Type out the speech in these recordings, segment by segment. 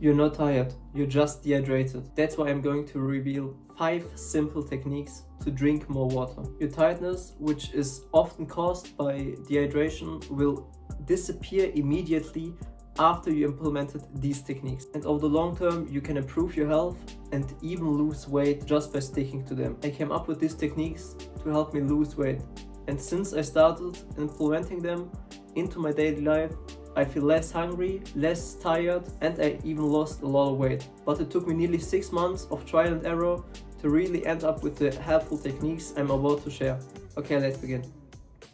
You're not tired, you're just dehydrated. That's why I'm going to reveal 5 simple techniques to drink more water. Your tiredness, which is often caused by dehydration, will disappear immediately after you implemented these techniques. And over the long term, you can improve your health and even lose weight just by sticking to them. I came up with these techniques to help me lose weight. And since I started implementing them into my daily life, I feel less hungry, less tired, and I even lost a lot of weight. But it took me nearly 6 months of trial and error to really end up with the helpful techniques I'm about to share. Okay, let's begin.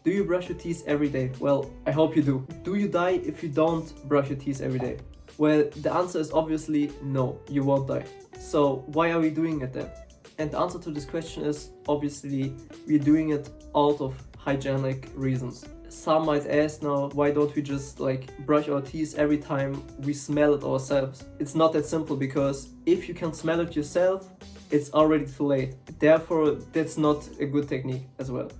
Do you brush your teeth every day? Well, I hope you do. Do you die if you don't brush your teeth every day? Well, the answer is obviously no, you won't die. So why are we doing it then? And the answer to this question is obviously we're doing it out of hygienic reasons. Some might ask now, why don't we just brush our teeth every time we smell it ourselves? It's not that simple, because if you can smell it yourself, it's already too late. Therefore, that's not a good technique as well.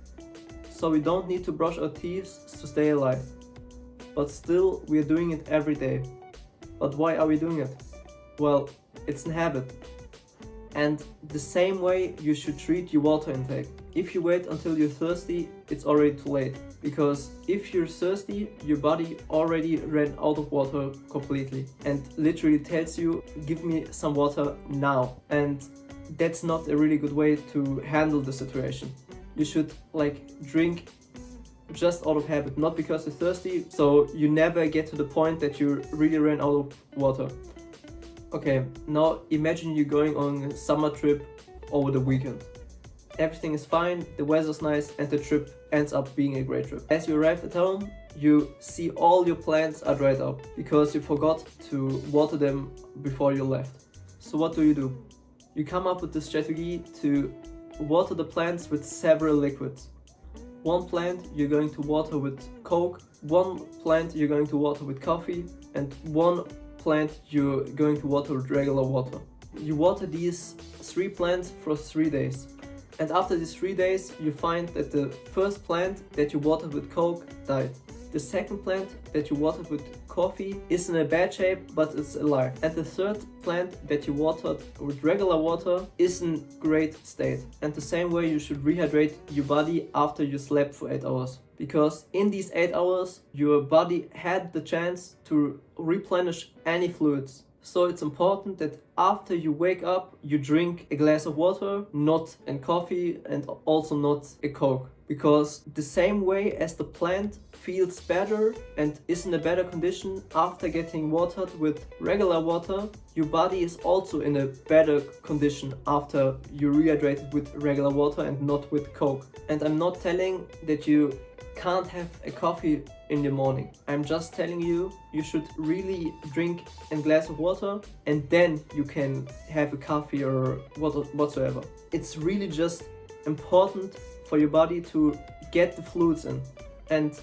So we don't need to brush our teeth to stay alive. But still, we are doing it every day. But why are we doing it? Well, it's a habit. And the same way you should treat your water intake. If you wait until you're thirsty, it's already too late. Because if you're thirsty, your body already ran out of water completely and literally tells you, give me some water now. And that's not a really good way to handle the situation. You should drink just out of habit, not because you're thirsty, so you never get to the point that you really ran out of water. Okay, now imagine you're going on a summer trip over the weekend. Everything is fine, the weather's nice, and the trip ends up being a great trip. As you arrive at home, you see all your plants are dried up because you forgot to water them before you left. So what do? You come up with the strategy to water the plants with several liquids. One plant you're going to water with Coke, one plant you're going to water with coffee, and one plant you're going to water with regular water. You water these 3 plants for 3 days. And after these 3 days, you find that the first plant that you watered with Coke died. The second plant that you watered with coffee is in a bad shape, but it's alive. And the third plant that you watered with regular water is in great state. And the same way you should rehydrate your body after you slept for 8 hours. Because in these 8 hours, your body had the chance to replenish any fluids. So it's important that after you wake up, you drink a glass of water, not a coffee, and also not a Coke. Because the same way as the plant feels better and is in a better condition after getting watered with regular water, your body is also in a better condition after you rehydrated with regular water and not with Coke. And I'm not telling that you can't have a coffee in the morning. I'm just telling you, you should really drink a glass of water and then you can have a coffee or whatsoever. It's really just important for your body to get the fluids in and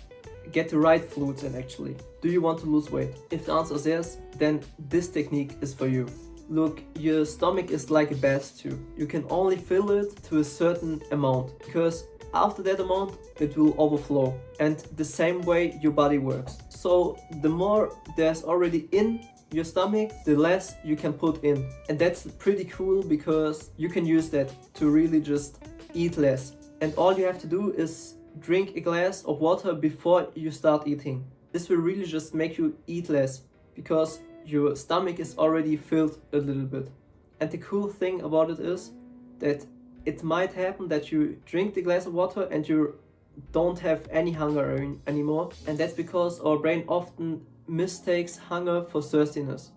get the right fluids in actually. Do you want to lose weight? If the answer is yes, then this technique is for you. Look, your stomach is like a bath tube. You can only fill it to a certain amount because after that amount it will overflow, and the same way your body works. So the more there's already in your stomach, the less you can put in. And that's pretty cool because you can use that to really just eat less. And all you have to do is drink a glass of water before you start eating. This will really just make you eat less because your stomach is already filled a little bit. And the cool thing about it is that it might happen that you drink the glass of water and you don't have any hunger anymore. And that's because our brain often mistakes hunger for thirstiness.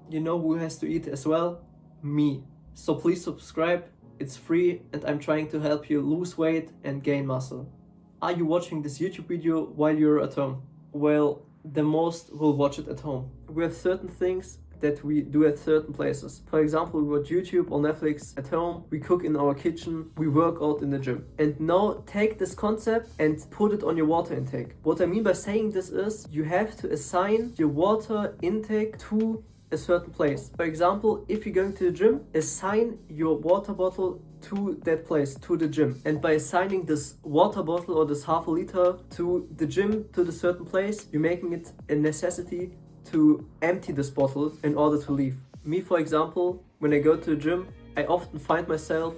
You know who has to eat as well? Me. So please subscribe, it's free, and I'm trying to help you lose weight and gain muscle. Are you watching this YouTube video while you're at home? Well, the most will watch it at home. We have certain things that we do at certain places. For example, we watch YouTube or Netflix at home, we cook in our kitchen, we work out in the gym. And now take this concept and put it on your water intake. What I mean by saying this is, you have to assign your water intake to a certain place. For example, if you're going to the gym, assign your water bottle to that place, to the gym. And by assigning this water bottle or this half a liter to the gym, to the certain place, you're making it a necessity to empty this bottle in order to leave. Me, for example, when I go to the gym, I often find myself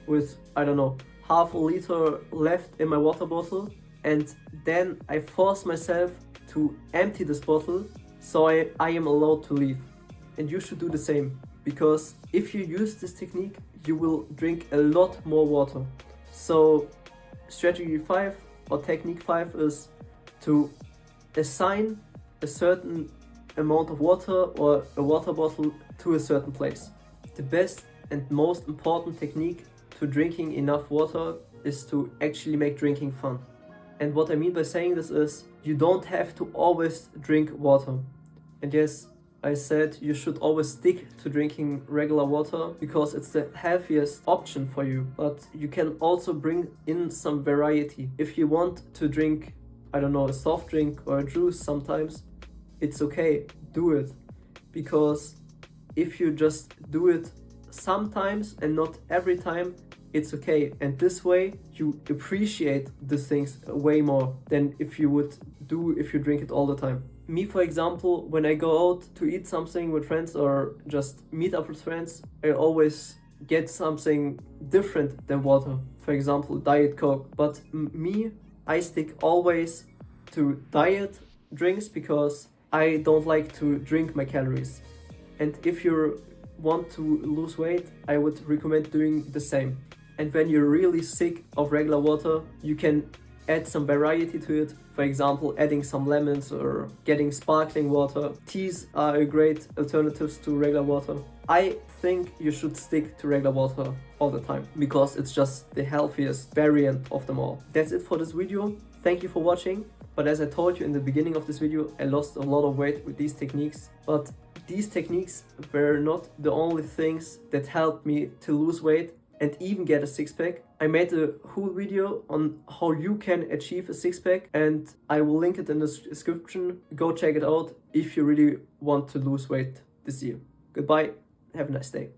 with, I don't know, half a liter left in my water bottle, and then I force myself to empty this bottle so I am allowed to leave. And you should do the same, because if you use this technique, you will drink a lot more water. So strategy 5 or technique 5 is to assign a certain amount of water or a water bottle to a certain place. The best and most important technique to drinking enough water is to actually make drinking fun. And what I mean by saying this is, you don't have to always drink water. And yes, I said you should always stick to drinking regular water because it's the healthiest option for you. But you can also bring in some variety. If you want to drink, I don't know, a soft drink or a juice sometimes, it's okay, do it. Because if you just do it sometimes and not every time, it's okay. And this way you appreciate these things way more than if you drink it all the time. Me, for example, when I go out to eat something with friends or just meet up with friends, I always get something different than water. For example, Diet Coke. But me, I stick always to diet drinks because I don't like to drink my calories. And if you want to lose weight, I would recommend doing the same. And when you're really sick of regular water, you can add some variety to it. For example, adding some lemons or getting sparkling water. Teas are a great alternatives to regular water. I think you should stick to regular water all the time because it's just the healthiest variant of them all. That's it for this video. Thank you for watching. But as I told you in the beginning of this video, I lost a lot of weight with these techniques. But these techniques were not the only things that helped me to lose weight and even get a six-pack. I made a whole video on how you can achieve a six-pack, and I will link it in the description. Go check it out if you really want to lose weight this year. Goodbye, have a nice day.